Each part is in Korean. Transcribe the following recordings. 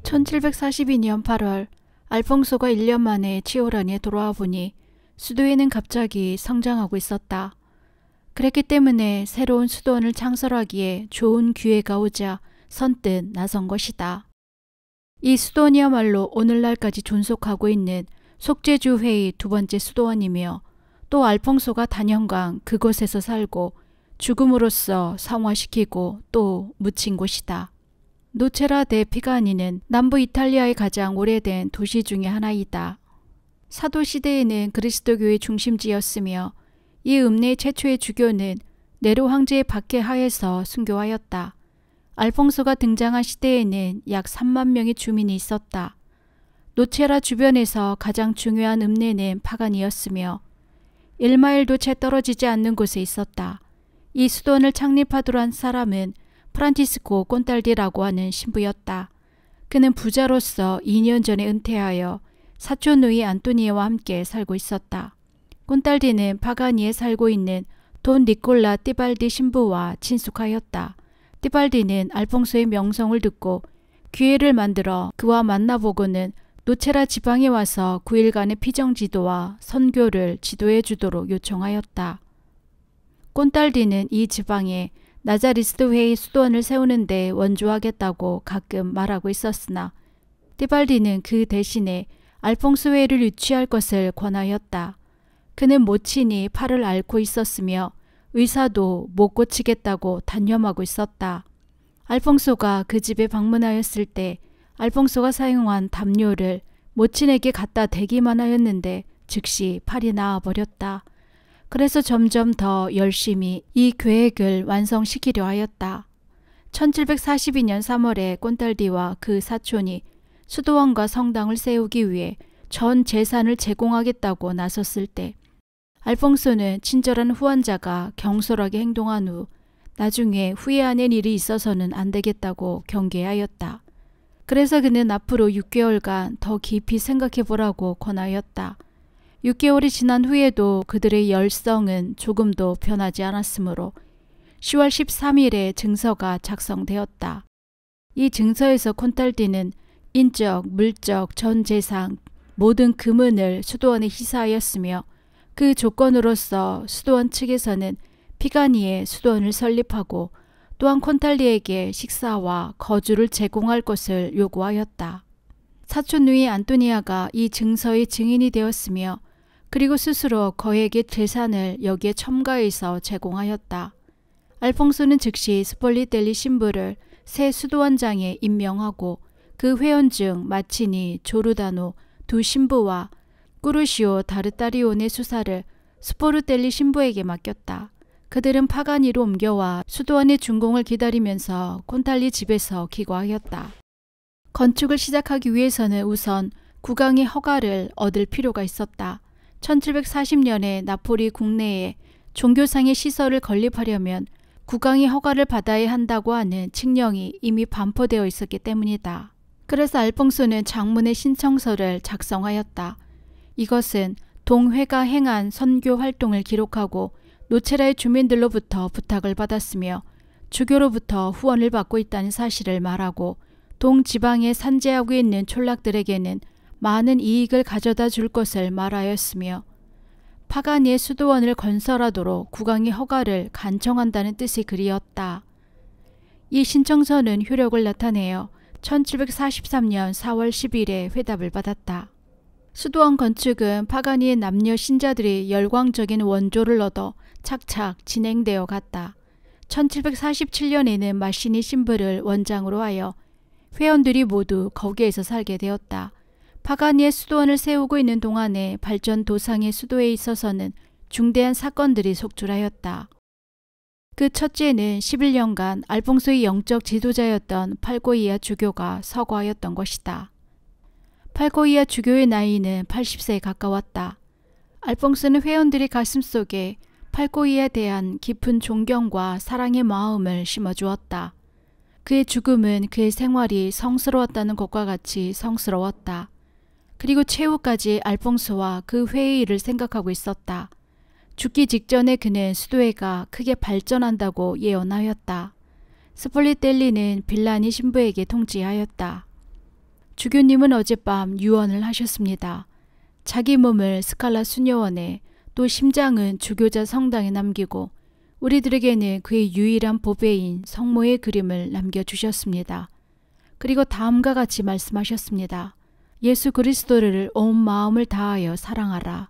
1742년 8월 알퐁소가 1년 만에 치오란에 돌아와 보니 수도에는 갑자기 성장하고 있었다. 그랬기 때문에 새로운 수도원을 창설하기에 좋은 기회가 오자 선뜻 나선 것이다. 이 수도원이야말로 오늘날까지 존속하고 있는 속죄주회의 두 번째 수도원이며 또 알퐁소가 단연간 그곳에서 살고 죽음으로써 성화시키고 또 묻힌 곳이다. 노체라 데 피가니는 남부 이탈리아의 가장 오래된 도시 중의 하나이다. 사도시대에는 그리스도교의 중심지였으며 이 읍내 최초의 주교는 네로 황제의 박해하에서 순교하였다. 알퐁소가 등장한 시대에는 약 3만 명의 주민이 있었다. 노체라 주변에서 가장 중요한 읍내는 파간이었으며 1마일도 채 떨어지지 않는 곳에 있었다. 이 수도원을 창립하도록 한 사람은 프란치스코 꼰달디라고 하는 신부였다. 그는 부자로서 2년 전에 은퇴하여 사촌 누이 안토니에와 함께 살고 있었다. 꼰달디는 파가니에 살고 있는 돈 니콜라 띠발디 신부와 친숙하였다. 띠발디는 알퐁소의 명성을 듣고 기회를 만들어 그와 만나보고는 노체라 지방에 와서 9일간의 피정지도와 선교를 지도해 주도록 요청하였다. 꼰달디는 이 지방에 나자리스트 회의 수도원을 세우는 데 원조하겠다고 가끔 말하고 있었으나 띠발디는 그 대신에 알퐁소 회의를 유치할 것을 권하였다. 그는 모친이 팔을 앓고 있었으며 의사도 못 고치겠다고 단념하고 있었다. 알퐁소가 그 집에 방문하였을 때 알퐁소가 사용한 담요를 모친에게 갖다 대기만 하였는데 즉시 팔이 나아버렸다. 그래서 점점 더 열심히 이 계획을 완성시키려 하였다. 1742년 3월에 꼰달디와 그 사촌이 수도원과 성당을 세우기 위해 전 재산을 제공하겠다고 나섰을 때 알퐁소는 친절한 후원자가 경솔하게 행동한 후 나중에 후회하는 일이 있어서는 안 되겠다고 경계하였다. 그래서 그는 앞으로 6개월간 더 깊이 생각해보라고 권하였다. 6개월이 지난 후에도 그들의 열성은 조금도 변하지 않았으므로 10월 13일에 증서가 작성되었다. 이 증서에서 콘탈디는 인적, 물적, 전 재산, 모든 금은을 수도원에 희사하였으며 그 조건으로서 수도원 측에서는 피가니에 수도원을 설립하고 또한 콘탈디에게 식사와 거주를 제공할 것을 요구하였다. 사촌 누이 안토니아가 이 증서의 증인이 되었으며 그리고 스스로 거액의 재산을 여기에 첨가해서 제공하였다. 알퐁소는 즉시 스폴리텔리 신부를 새 수도원장에 임명하고 그 회원 중 마치니 조르다노 두 신부와 꾸르시오 다르타리온의 수사를 스포르텔리 신부에게 맡겼다. 그들은 파가니로 옮겨와 수도원의 준공을 기다리면서 콘탈리 집에서 기거하였다. 건축을 시작하기 위해서는 우선 국왕의 허가를 얻을 필요가 있었다. 1740년에 나폴리 국내에 종교상의 시설을 건립하려면 국왕의 허가를 받아야 한다고 하는 칙령이 이미 반포되어 있었기 때문이다. 그래서 알퐁소는 장문의 신청서를 작성하였다. 이것은 동회가 행한 선교 활동을 기록하고 노체라의 주민들로부터 부탁을 받았으며 주교로부터 후원을 받고 있다는 사실을 말하고 동지방에 산재하고 있는 촌락들에게는 많은 이익을 가져다 줄 것을 말하였으며 파가니의 수도원을 건설하도록 국왕의 허가를 간청한다는 뜻의 글이었다. 이 신청서는 효력을 나타내어 1743년 4월 10일에 회답을 받았다. 수도원 건축은 파가니의 남녀 신자들이 열광적인 원조를 얻어 착착 진행되어 갔다. 1747년에는 마시니 신부를 원장으로 하여 회원들이 모두 거기에서 살게 되었다. 파가니의 수도원을 세우고 있는 동안에 발전 도상의 수도에 있어서는 중대한 사건들이 속출하였다. 그 첫째는 11년간 알퐁소의 영적 지도자였던 팔고이아 주교가 서거하였던 것이다. 팔고이아 주교의 나이는 80세에 가까웠다. 알퐁소는 회원들의 가슴속에 팔고이에 대한 깊은 존경과 사랑의 마음을 심어주었다. 그의 죽음은 그의 생활이 성스러웠다는 것과 같이 성스러웠다. 그리고 최후까지 알퐁소와 그 회의 일을 생각하고 있었다. 죽기 직전에 그는 수도회가 크게 발전한다고 예언하였다. 스폴리텔리는 빌라니 신부에게 통지하였다. 주교님은 어젯밤 유언을 하셨습니다. 자기 몸을 스칼라 수녀원에 또 심장은 주교자 성당에 남기고 우리들에게는 그의 유일한 보배인 성모의 그림을 남겨주셨습니다. 그리고 다음과 같이 말씀하셨습니다. 예수 그리스도를 온 마음을 다하여 사랑하라.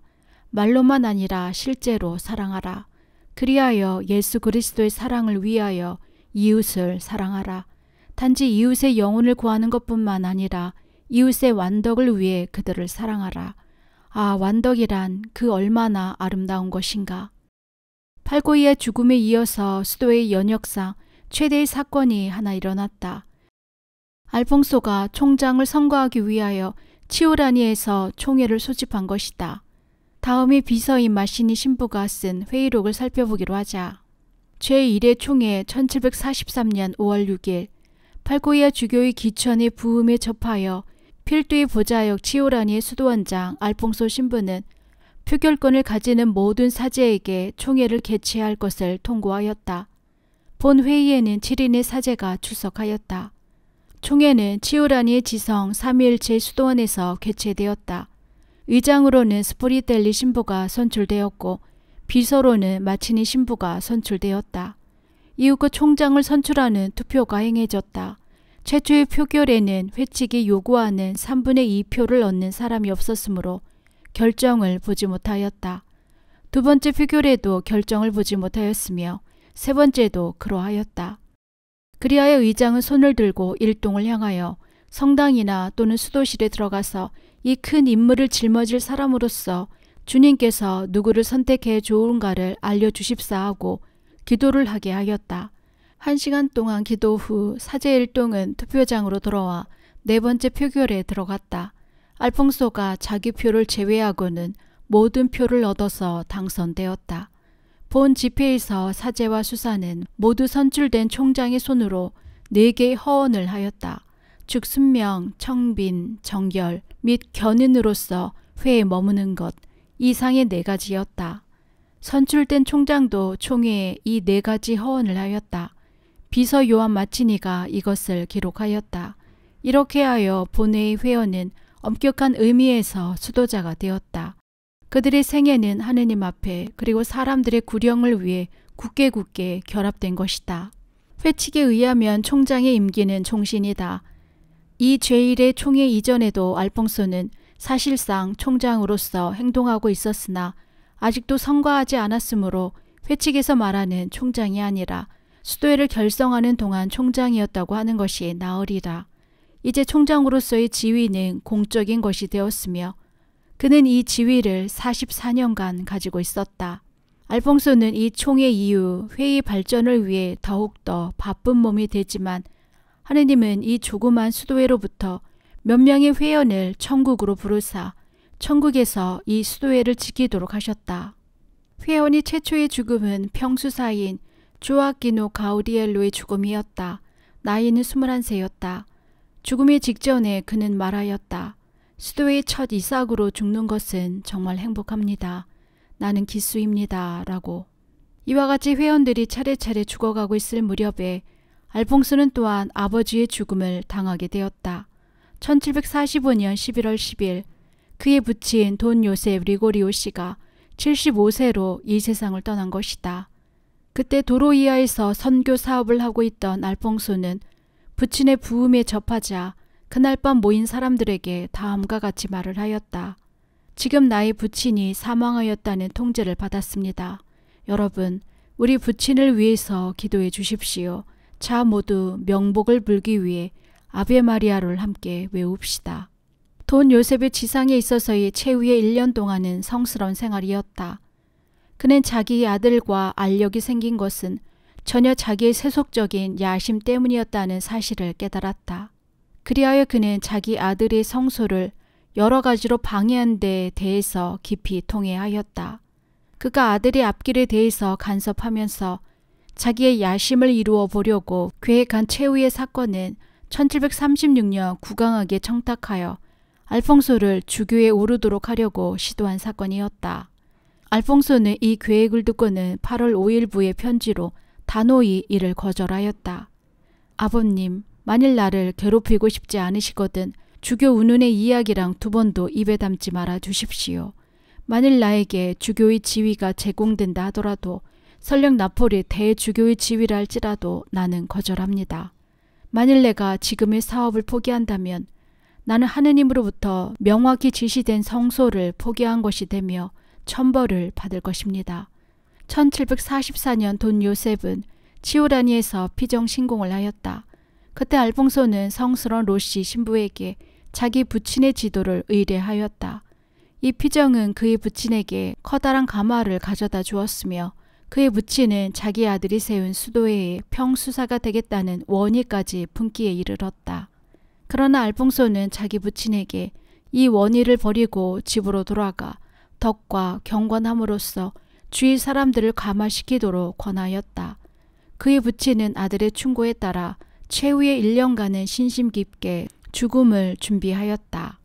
말로만 아니라 실제로 사랑하라. 그리하여 예수 그리스도의 사랑을 위하여 이웃을 사랑하라. 단지 이웃의 영혼을 구하는 것뿐만 아니라 이웃의 완덕을 위해 그들을 사랑하라. 아, 완덕이란 그 얼마나 아름다운 것인가. 팔고이의 죽음에 이어서 수도의 연역상 최대의 사건이 하나 일어났다. 알퐁소가 총장을 선거하기 위하여 치오라니에서 총회를 소집한 것이다. 다음에 비서인 마시니 신부가 쓴 회의록을 살펴보기로 하자. 제1회 총회 1743년 5월 6일 팔고이아 주교의 기천의 부음에 접하여 필두의 보좌역 치오라니의 수도원장 알퐁소 신부는 표결권을 가지는 모든 사제에게 총회를 개최할 것을 통고하였다. 본 회의에는 7인의 사제가 출석하였다. 총회는 치오라니의 지성 3일째 수도원에서 개최되었다. 의장으로는 스포리텔리 신부가 선출되었고 비서로는 마치니 신부가 선출되었다. 이후 그 총장을 선출하는 투표가 행해졌다. 최초의 표결에는 회칙이 요구하는 3분의 2표를 얻는 사람이 없었으므로 결정을 보지 못하였다. 두 번째 표결에도 결정을 보지 못하였으며 세 번째도 그러하였다. 그리하여 의장은 손을 들고 일동을 향하여 성당이나 또는 수도실에 들어가서 이 큰 인물을 짊어질 사람으로서 주님께서 누구를 선택해 좋은가를 알려주십사 하고 기도를 하게 하였다. 1시간 동안 기도 후 사제 일동은 투표장으로 돌아와 네 번째 표결에 들어갔다. 알퐁소가 자기 표를 제외하고는 모든 표를 얻어서 당선되었다. 본 집회에서 사제와 수사는 모두 선출된 총장의 손으로 4개의 허언을 하였다. 즉 순명, 청빈, 정결 및 견인으로서 회에 머무는 것 이상의 4가지였다. 선출된 총장도 총회에 이 4가지 허언을 하였다. 비서 요한 마치니가 이것을 기록하였다. 이렇게 하여 본회의 회원은 엄격한 의미에서 수도자가 되었다. 그들의 생애는 하느님 앞에 그리고 사람들의 구령을 위해 굳게 결합된 것이다. 회칙에 의하면 총장의 임기는 종신이다. 이 제1의 총회 이전에도 알퐁소는 사실상 총장으로서 행동하고 있었으나 아직도 선거하지 않았으므로 회칙에서 말하는 총장이 아니라 수도회를 결성하는 동안 총장이었다고 하는 것이 나으리라. 이제 총장으로서의 지위는 공적인 것이 되었으며 그는 이 지위를 44년간 가지고 있었다. 알퐁소는 이 총회 이후 회의 발전을 위해 더욱더 바쁜 몸이 되지만 하느님은 이 조그만 수도회로부터 몇 명의 회원을 천국으로 부르사 천국에서 이 수도회를 지키도록 하셨다. 회원이 최초의 죽음은 평수사인 조아키노 가우디엘로의 죽음이었다. 나이는 21세였다. 죽음의 직전에 그는 말하였다. 수도의 첫 이삭으로 죽는 것은 정말 행복합니다. 나는 기수입니다. 라고. 이와 같이 회원들이 차례차례 죽어가고 있을 무렵에 알퐁소는 또한 아버지의 죽음을 당하게 되었다. 1745년 11월 10일 그의 부친 돈 요셉 리고리오 씨가 75세로 이 세상을 떠난 것이다. 그때 도로이아에서 선교 사업을 하고 있던 알퐁소는 부친의 부음에 접하자 그날 밤 모인 사람들에게 다음과 같이 말을 하였다. 지금 나의 부친이 사망하였다는 통제를 받았습니다. 여러분, 우리 부친을 위해서 기도해 주십시오. 자 모두 명복을 빌기 위해 아베 마리아를 함께 외웁시다. 돈 요셉의 지상에 있어서의 최후의 1년 동안은 성스러운 생활이었다. 그는 자기의 아들과 알력이 생긴 것은 전혀 자기의 세속적인 야심 때문이었다는 사실을 깨달았다. 그리하여 그는 자기 아들의 성소를 여러 가지로 방해한 데에 대해서 깊이 통회하였다. 그가 아들의 앞길에 대해서 간섭하면서 자기의 야심을 이루어 보려고 계획한 최후의 사건은 1736년 국왕에게 청탁하여 알퐁소를 주교에 오르도록 하려고 시도한 사건이었다. 알퐁소는 이 계획을 듣고는 8월 5일부의 편지로 단호히 이를 거절하였다. 아버님, 만일 나를 괴롭히고 싶지 않으시거든 주교 운운의 이야기랑 두 번도 입에 담지 말아 두십시오. 만일 나에게 주교의 지위가 제공된다 하더라도 설령 나폴이 대주교의 지위라 할지라도 나는 거절합니다. 만일 내가 지금의 사업을 포기한다면 나는 하느님으로부터 명확히 지시된 성소를 포기한 것이 되며 천벌을 받을 것입니다. 1744년 돈 요셉은 치오라니에서 피정 신공을 하였다. 그때 알퐁소는 성스러운 로시 신부에게 자기 부친의 지도를 의뢰하였다. 이 피정은 그의 부친에게 커다란 가마를 가져다 주었으며 그의 부친은 자기 아들이 세운 수도회의 평수사가 되겠다는 원의까지 품기에 이르렀다. 그러나 알퐁소는 자기 부친에게 이 원의를 버리고 집으로 돌아가 덕과 경건함으로써 주위 사람들을 감화시키도록 권하였다. 그의 부친은 아들의 충고에 따라 최후의 1년간은 신심 깊게 죽음을 준비하였다.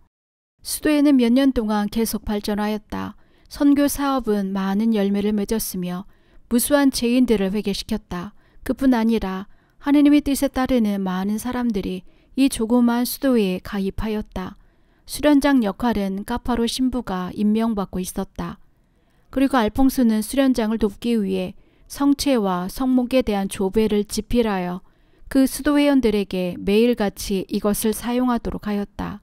수도에는 몇 년 동안 계속 발전하였다. 선교 사업은 많은 열매를 맺었으며 무수한 죄인들을 회개시켰다. 그뿐 아니라 하느님의 뜻에 따르는 많은 사람들이 이 조그마한 수도에 가입하였다. 수련장 역할은 까파로 신부가 임명받고 있었다. 그리고 알퐁소는 수련장을 돕기 위해 성체와 성목에 대한 조배를 집필하여 그 수도 회원들에게 매일같이 이것을 사용하도록 하였다.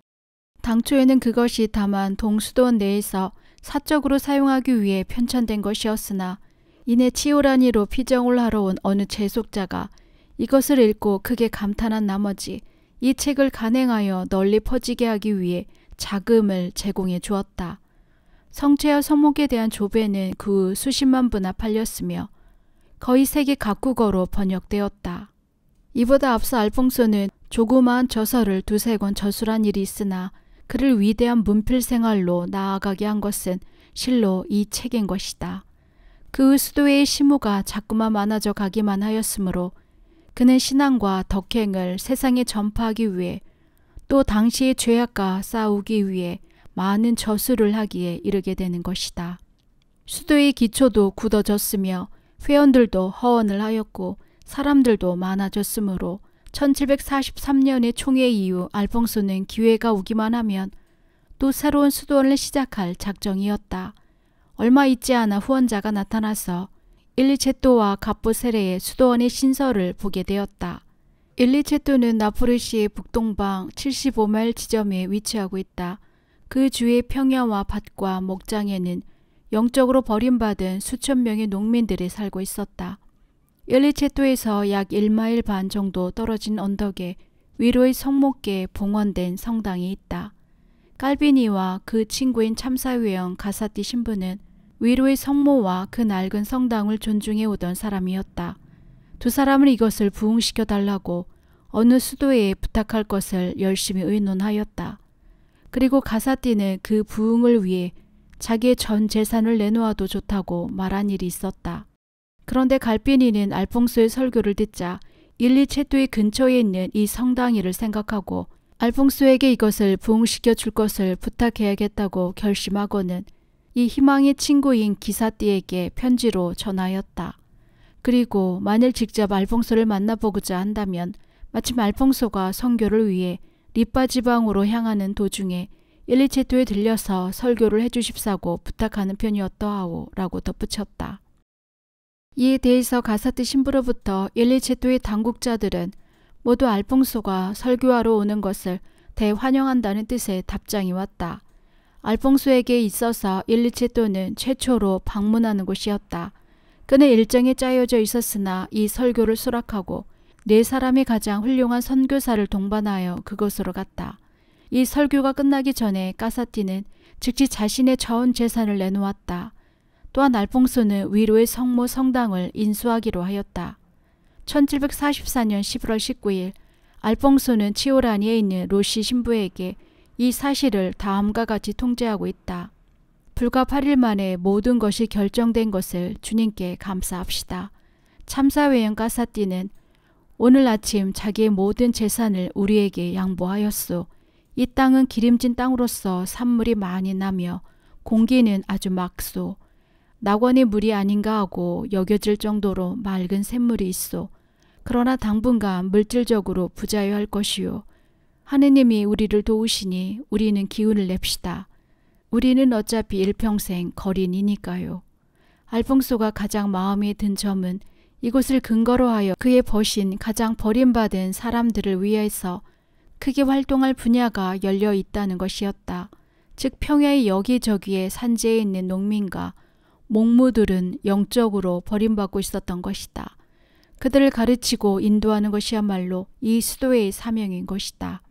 당초에는 그것이 다만 동수도원 내에서 사적으로 사용하기 위해 편찬된 것이었으나 이내 치오라니로 피정을 하러 온 어느 재속자가 이것을 읽고 크게 감탄한 나머지 이 책을 간행하여 널리 퍼지게 하기 위해 자금을 제공해 주었다. 성체와 성목에 대한 조배는 그 후 수십만 부나 팔렸으며 거의 세계 각국어로 번역되었다. 이보다 앞서 알퐁소는 조그마한 저서를 두세 권 저술한 일이 있으나 그를 위대한 문필 생활로 나아가게 한 것은 실로 이 책인 것이다. 그 수도의 시무가 자꾸만 많아져 가기만 하였으므로 그는 신앙과 덕행을 세상에 전파하기 위해 또 당시의 죄악과 싸우기 위해 많은 저술을 하기에 이르게 되는 것이다. 수도의 기초도 굳어졌으며 회원들도 허언을 하였고 사람들도 많아졌으므로 1743년의 총회 이후 알퐁소는 기회가 오기만 하면 또 새로운 수도원을 시작할 작정이었다. 얼마 있지 않아 후원자가 나타나서 일리체토와 갑보세레의 수도원의 신설을 보게 되었다. 일리체토는 나포리시의 북동방 75마일 지점에 위치하고 있다. 그 주위의 평야와 밭과 목장에는 영적으로 버림받은 수천 명의 농민들이 살고 있었다. 일리체토에서 약 1마일 반 정도 떨어진 언덕에 위로의 성목계에 봉헌된 성당이 있다. 깔비니와 그 친구인 참사회원 가사띠 신부는 위로의 성모와 그 낡은 성당을 존중해 오던 사람이었다. 두 사람은 이것을 부흥시켜 달라고 어느 수도에 부탁할 것을 열심히 의논하였다. 그리고 가사띠는 그 부흥을 위해 자기의 전 재산을 내놓아도 좋다고 말한 일이 있었다. 그런데 갈비니는 알퐁소의 설교를 듣자 일리체토의 근처에 있는 이 성당이를 생각하고 알퐁소에게 이것을 부흥시켜 줄 것을 부탁해야겠다고 결심하고는 이 희망의 친구인 기사띠에게 편지로 전하였다. 그리고 만일 직접 알퐁소를 만나보고자 한다면 마침 알퐁소가 선교를 위해 리파 지방으로 향하는 도중에 일리체토에 들려서 설교를 해주십사고 부탁하는 편이 어떠하오 라고 덧붙였다. 이에 대해서 가사띠 신부로부터 일리체토의 당국자들은 모두 알퐁소가 설교하러 오는 것을 대환영한다는 뜻의 답장이 왔다. 알퐁소에게 있어서 일리체토는 최초로 방문하는 곳이었다. 그는 일정이 짜여져 있었으나 이 설교를 수락하고 4사람이 가장 훌륭한 선교사를 동반하여 그곳으로 갔다. 이 설교가 끝나기 전에 가사띠는 즉시 자신의 전 재산을 내놓았다. 또한 알퐁소는 위로의 성모 성당을 인수하기로 하였다. 1744년 11월 19일 알퐁소는 치오라니에 있는 로시 신부에게 이 사실을 다음과 같이 통지하고 있다. 불과 8일 만에 모든 것이 결정된 것을 주님께 감사합시다. 참사회원 가사띠는 오늘 아침 자기의 모든 재산을 우리에게 양보하였소. 이 땅은 기름진 땅으로서 산물이 많이 나며 공기는 아주 맑소. 낙원의 물이 아닌가 하고 여겨질 정도로 맑은 샘물이 있소. 그러나 당분간 물질적으로 부자여야 할 것이요. 하느님이 우리를 도우시니 우리는 기운을 냅시다. 우리는 어차피 일평생 거린이니까요. 알퐁소가 가장 마음에 든 점은 이곳을 근거로 하여 그의 벗인 가장 버림받은 사람들을 위해서 크게 활동할 분야가 열려 있다는 것이었다. 즉 평야의 여기저기에 산지에 있는 농민과 목무들은 영적으로 버림받고 있었던 것이다. 그들을 가르치고 인도하는 것이야말로 이 수도의 사명인 것이다.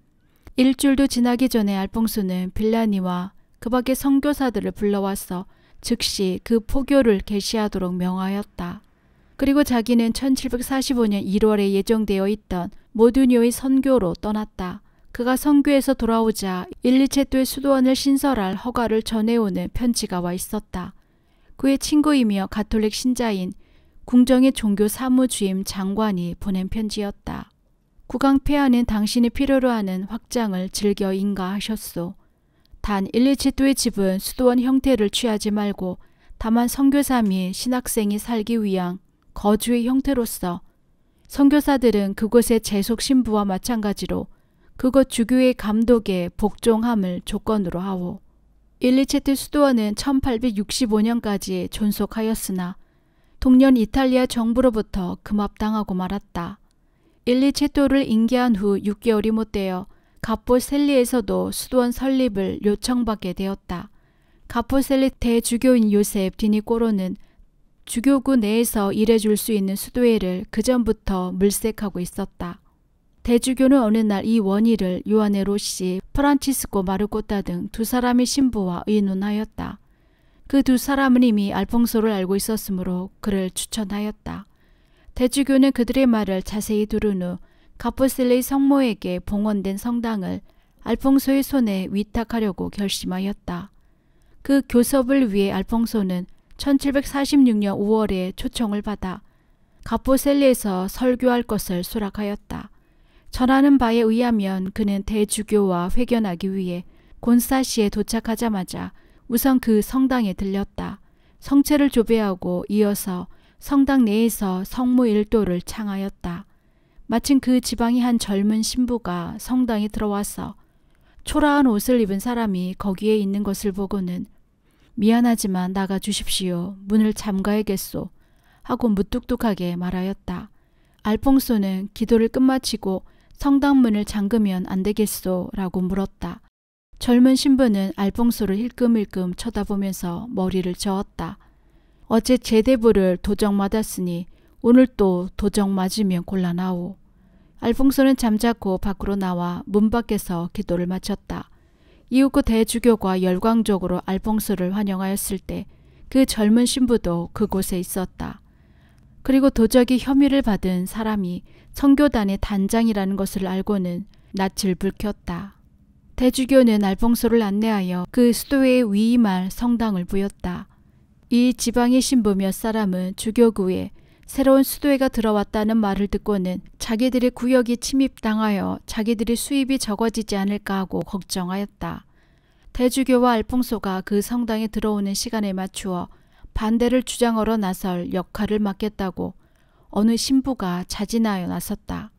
일주일도 지나기 전에 알퐁소는 빌라니와 그 밖의 선교사들을 불러와서 즉시 그 포교를 개시하도록 명하였다. 그리고 자기는 1745년 1월에 예정되어 있던 모두뇨의 선교로 떠났다. 그가 선교에서 돌아오자 일리체토의 수도원을 신설할 허가를 전해오는 편지가 와 있었다. 그의 친구이며 가톨릭 신자인 궁정의 종교 사무주임 장관이 보낸 편지였다. 국왕폐하는 당신이 필요로 하는 확장을 즐겨 인가하셨소. 단 일리체토의 집은 수도원 형태를 취하지 말고 다만 선교사 및 신학생이 살기 위한 거주의 형태로서 선교사들은 그곳의 재속 신부와 마찬가지로 그곳 주교의 감독에 복종함을 조건으로 하오. 일리체토 수도원은 1865년까지 존속하였으나 동년 이탈리아 정부로부터 금압당하고 말았다. 일리체토를 인계한 후 6개월이 못되어 가포셀리에서도 수도원 설립을 요청받게 되었다. 가포셀리 대주교인 요셉 디니꼬로는 주교구 내에서 일해줄 수 있는 수도회를 그전부터 물색하고 있었다. 대주교는 어느 날 이 원의를 요하네 로시, 프란치스코 마르코타 등 두 사람의 신부와 의논하였다. 그 두 사람은 이미 알퐁소를 알고 있었으므로 그를 추천하였다. 대주교는 그들의 말을 자세히 들은 후 가포셀리 성모에게 봉헌된 성당을 알퐁소의 손에 위탁하려고 결심하였다. 그 교섭을 위해 알퐁소는 1746년 5월에 초청을 받아 가포셀리에서 설교할 것을 수락하였다. 전하는 바에 의하면 그는 대주교와 회견하기 위해 곤사시에 도착하자마자 우선 그 성당에 들렸다. 성체를 조배하고 이어서 성당 내에서 성모 일도를 창하였다. 마침 그 지방의 한 젊은 신부가 성당에 들어와서 초라한 옷을 입은 사람이 거기에 있는 것을 보고는 미안하지만 나가 주십시오. 문을 잠가야겠소. 하고 무뚝뚝하게 말하였다. 알퐁소는 기도를 끝마치고 성당문을 잠그면 안 되겠소? 라고 물었다. 젊은 신부는 알퐁소를 힐끔힐끔 쳐다보면서 머리를 저었다. 어제 제대부를 도적 맞았으니 오늘 또 도적 맞으면 곤란하오. 알퐁소는 잠자코 밖으로 나와 문 밖에서 기도를 마쳤다. 이후 그 대주교가 열광적으로 알퐁소를 환영하였을 때 그 젊은 신부도 그곳에 있었다. 그리고 도적이 혐의를 받은 사람이 선교단의 단장이라는 것을 알고는 낯을 붉혔다. 대주교는 알퐁소를 안내하여 그 수도에 위임할 성당을 보였다. 이 지방의 신부 몇 사람은 주교구에 새로운 수도회가 들어왔다는 말을 듣고는 자기들의 구역이 침입당하여 자기들의 수입이 적어지지 않을까 하고 걱정하였다. 대주교와 알퐁소가 그 성당에 들어오는 시간에 맞추어 반대를 주장하러 나설 역할을 맡겠다고 어느 신부가 자진하여 나섰다.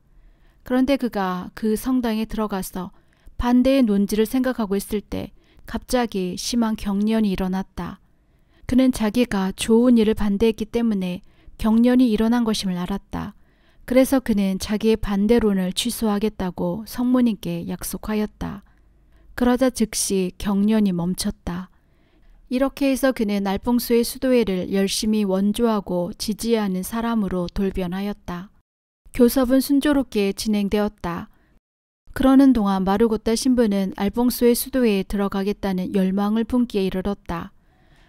그런데 그가 그 성당에 들어가서 반대의 논지를 생각하고 있을 때 갑자기 심한 경련이 일어났다. 그는 자기가 좋은 일을 반대했기 때문에 경련이 일어난 것임을 알았다. 그래서 그는 자기의 반대론을 취소하겠다고 성모님께 약속하였다. 그러자 즉시 경련이 멈췄다. 이렇게 해서 그는 알퐁소의 수도회를 열심히 원조하고 지지하는 사람으로 돌변하였다. 교섭은 순조롭게 진행되었다. 그러는 동안 마르고타 신부는 알퐁소의 수도회에 들어가겠다는 열망을 품기에 이르렀다.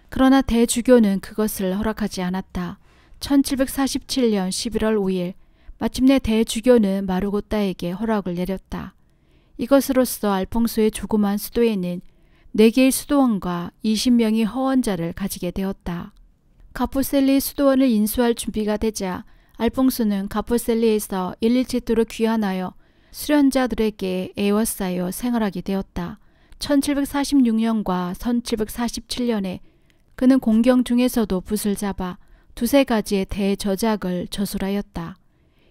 그러나 대주교는 그것을 허락하지 않았다. 1747년 11월 5일 마침내 대주교는 마르고타에게 허락을 내렸다. 이것으로써 알퐁소의 조그만 수도회는 4개의 수도원과 20명의 허원자를 가지게 되었다. 가포셀리 수도원을 인수할 준비가 되자 알퐁소는 가포셀리에서 일리체토로 귀환하여 수련자들에게 애워싸여 생활하게 되었다. 1746년과 1747년에 그는 공경 중에서도 붓을 잡아 2-3가지의 대저작을 저술하였다.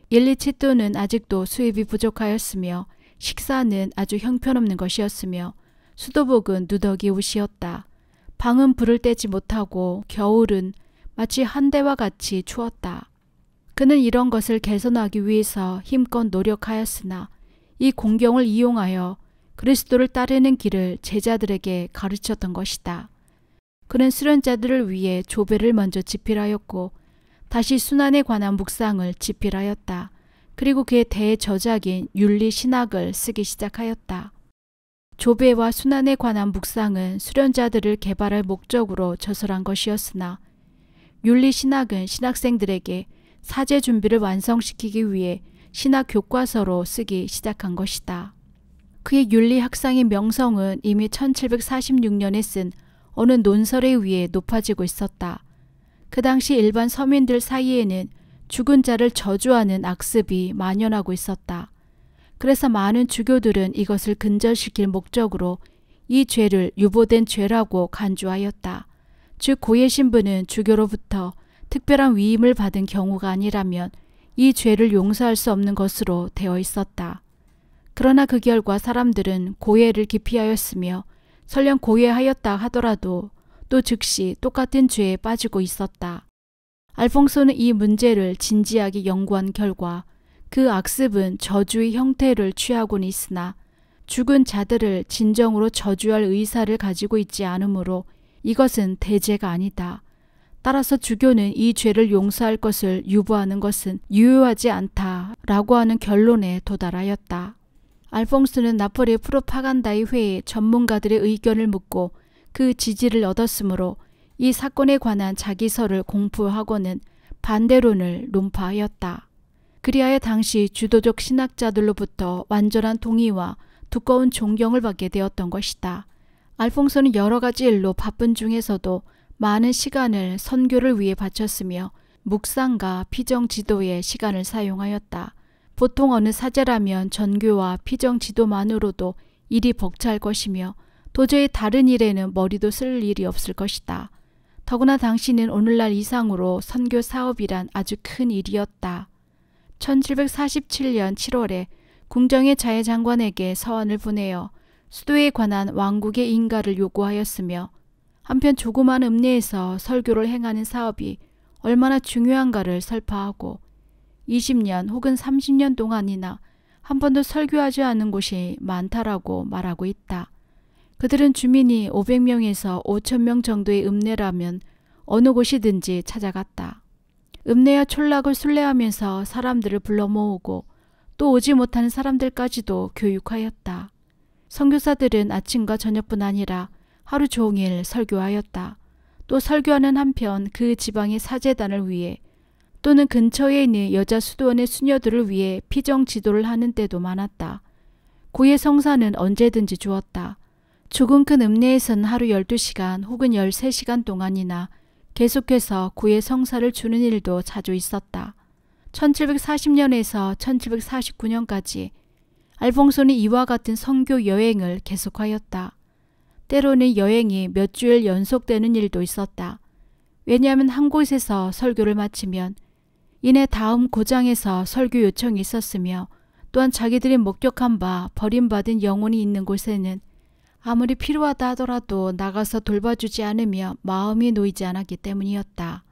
일리체토는 아직도 수입이 부족하였으며 식사는 아주 형편없는 것이었으며 수도복은 누더기 옷이었다. 방은 불을 떼지 못하고 겨울은 마치 한대와 같이 추웠다. 그는 이런 것을 개선하기 위해서 힘껏 노력하였으나 이 공경을 이용하여 그리스도를 따르는 길을 제자들에게 가르쳤던 것이다. 그는 수련자들을 위해 조배를 먼저 집필하였고 다시 순환에 관한 묵상을 집필하였다. 그리고 그의 대저작인 윤리신학을 쓰기 시작하였다. 조배와 순환에 관한 묵상은 수련자들을 개발할 목적으로 저술한 것이었으나 윤리신학은 신학생들에게 사제 준비를 완성시키기 위해 신학 교과서로 쓰기 시작한 것이다. 그의 윤리학상의 명성은 이미 1746년에 쓴 어느 논설에 의해 높아지고 있었다. 그 당시 일반 서민들 사이에는 죽은 자를 저주하는 악습이 만연하고 있었다. 그래서 많은 주교들은 이것을 근절시킬 목적으로 이 죄를 유보된 죄라고 간주하였다. 즉 고의 신부는 주교로부터 특별한 위임을 받은 경우가 아니라면 이 죄를 용서할 수 없는 것으로 되어 있었다. 그러나 그 결과 사람들은 고해를 기피하였으며 설령 고해하였다 하더라도 또 즉시 똑같은 죄에 빠지고 있었다. 알퐁소는 이 문제를 진지하게 연구한 결과 그 악습은 저주의 형태를 취하고는 있으나 죽은 자들을 진정으로 저주할 의사를 가지고 있지 않으므로 이것은 대죄가 아니다. 따라서 주교는 이 죄를 용서할 것을 유보하는 것은 유효하지 않다라고 하는 결론에 도달하였다. 알퐁소는 나폴리 프로파간다의 회에 전문가들의 의견을 묻고 그 지지를 얻었으므로 이 사건에 관한 자기서를 공부하고는 반대론을 논파하였다. 그리하여 당시 주도적 신학자들로부터 완전한 동의와 두꺼운 존경을 받게 되었던 것이다. 알퐁소는 여러 가지 일로 바쁜 중에서도 많은 시간을 선교를 위해 바쳤으며 묵상과 피정 지도에 시간을 사용하였다. 보통 어느 사제라면 전교와 피정 지도만으로도 일이 벅찰 것이며 도저히 다른 일에는 머리도 쓸 일이 없을 것이다. 더구나 당시는 오늘날 이상으로 선교 사업이란 아주 큰 일이었다. 1747년 7월에 궁정의 자해장관에게 서한을 보내어 수도에 관한 왕국의 인가를 요구하였으며 한편 조그만 읍내에서 설교를 행하는 사업이 얼마나 중요한가를 설파하고 20년 혹은 30년 동안이나 한 번도 설교하지 않은 곳이 많다라고 말하고 있다. 그들은 주민이 500명에서 5,000명 정도의 읍내라면 어느 곳이든지 찾아갔다. 읍내와 촌락을 순례하면서 사람들을 불러 모으고 또 오지 못하는 사람들까지도 교육하였다. 선교사들은 아침과 저녁뿐 아니라 하루 종일 설교하였다. 또 설교하는 한편 그 지방의 사제단을 위해 또는 근처에 있는 여자 수도원의 수녀들을 위해 피정 지도를 하는 때도 많았다. 고의 성사는 언제든지 주었다. 조금 큰 읍내에서는 하루 12시간 혹은 13시간 동안이나 계속해서 고의 성사를 주는 일도 자주 있었다. 1740년에서 1749년까지 알퐁소는 이와 같은 선교 여행을 계속하였다. 때로는 여행이 몇 주일 연속되는 일도 있었다. 왜냐하면 한 곳에서 설교를 마치면 이내 다음 고장에서 설교 요청이 있었으며 또한 자기들이 목격한 바 버림받은 영혼이 있는 곳에는 아무리 필요하다 하더라도 나가서 돌봐주지 않으며 마음이 놓이지 않았기 때문이었다.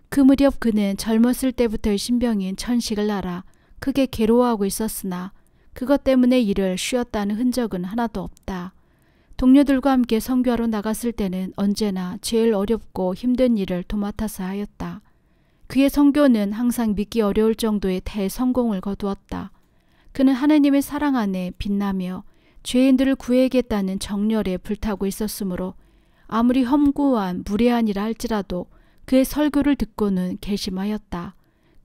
그 무렵 그는 젊었을 때부터의 신병인 천식을 앓아 크게 괴로워하고 있었으나 그것 때문에 일을 쉬었다는 흔적은 하나도 없다. 동료들과 함께 선교하러 나갔을 때는 언제나 제일 어렵고 힘든 일을 도맡아서 하였다. 그의 선교는 항상 믿기 어려울 정도의 대성공을 거두었다. 그는 하나님의 사랑 안에 빛나며 죄인들을 구해야겠다는 정열에 불타고 있었으므로 아무리 험구한 무례한이라 할지라도 그의 설교를 듣고는 괘씸하였다.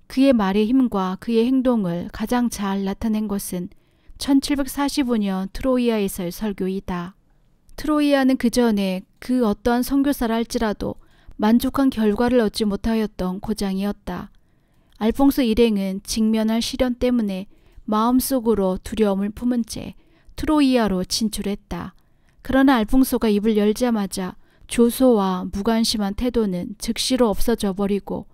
그의 말의 힘과 그의 행동을 가장 잘 나타낸 것은 1745년 트로이아에서의 설교이다. 트로이아는 그 전에 그 어떠한 선교사라 할지라도 만족한 결과를 얻지 못하였던 고장이었다. 알퐁소 일행은 직면할 시련 때문에 마음속으로 두려움을 품은 채 트로이아로 진출했다. 그러나 알퐁소가 입을 열자마자 조소와 무관심한 태도는 즉시로 없어져 버리고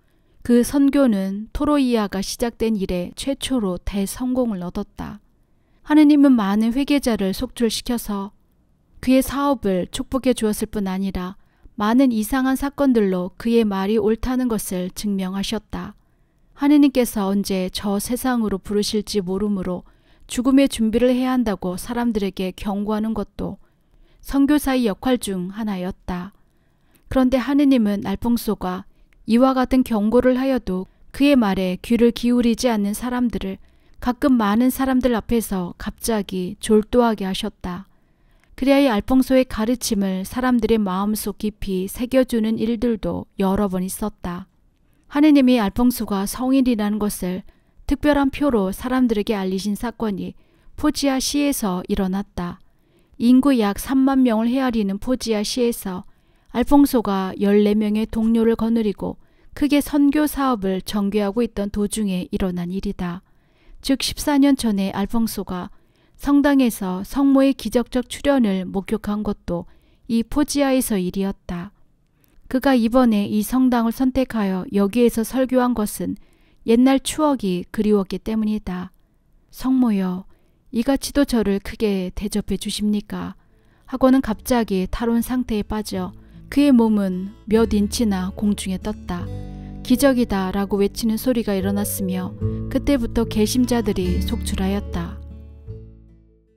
그 선교는 트로이아가 시작된 이래 최초로 대성공을 얻었다. 하느님은 많은 회개자를 속출시켜서 그의 사업을 축복해 주었을 뿐 아니라 많은 이상한 사건들로 그의 말이 옳다는 것을 증명하셨다. 하느님께서 언제 저 세상으로 부르실지 모르므로 죽음의 준비를 해야 한다고 사람들에게 경고하는 것도 선교사의 역할 중 하나였다. 그런데 하느님은 알퐁소가 이와 같은 경고를 하여도 그의 말에 귀를 기울이지 않는 사람들을 가끔 많은 사람들 앞에서 갑자기 졸도하게 하셨다. 그래야 이 알퐁소의 가르침을 사람들의 마음속 깊이 새겨주는 일들도 여러 번 있었다. 하느님이 알퐁소가 성인이라는 것을 특별한 표로 사람들에게 알리신 사건이 포지아 시에서 일어났다. 인구 약 3만 명을 헤아리는 포지아 시에서 알퐁소가 14명의 동료를 거느리고 크게 선교 사업을 전개하고 있던 도중에 일어난 일이다. 즉 14년 전에 알퐁소가 성당에서 성모의 기적적 출현을 목격한 것도 이 포지아에서 일이었다. 그가 이번에 이 성당을 선택하여 여기에서 설교한 것은 옛날 추억이 그리웠기 때문이다. 성모여, 이같이도 저를 크게 대접해 주십니까? 하고는 갑자기 탈원 상태에 빠져 그의 몸은 몇 인치나 공중에 떴다. 기적이다 라고 외치는 소리가 일어났으며 그때부터 개심자들이 속출하였다.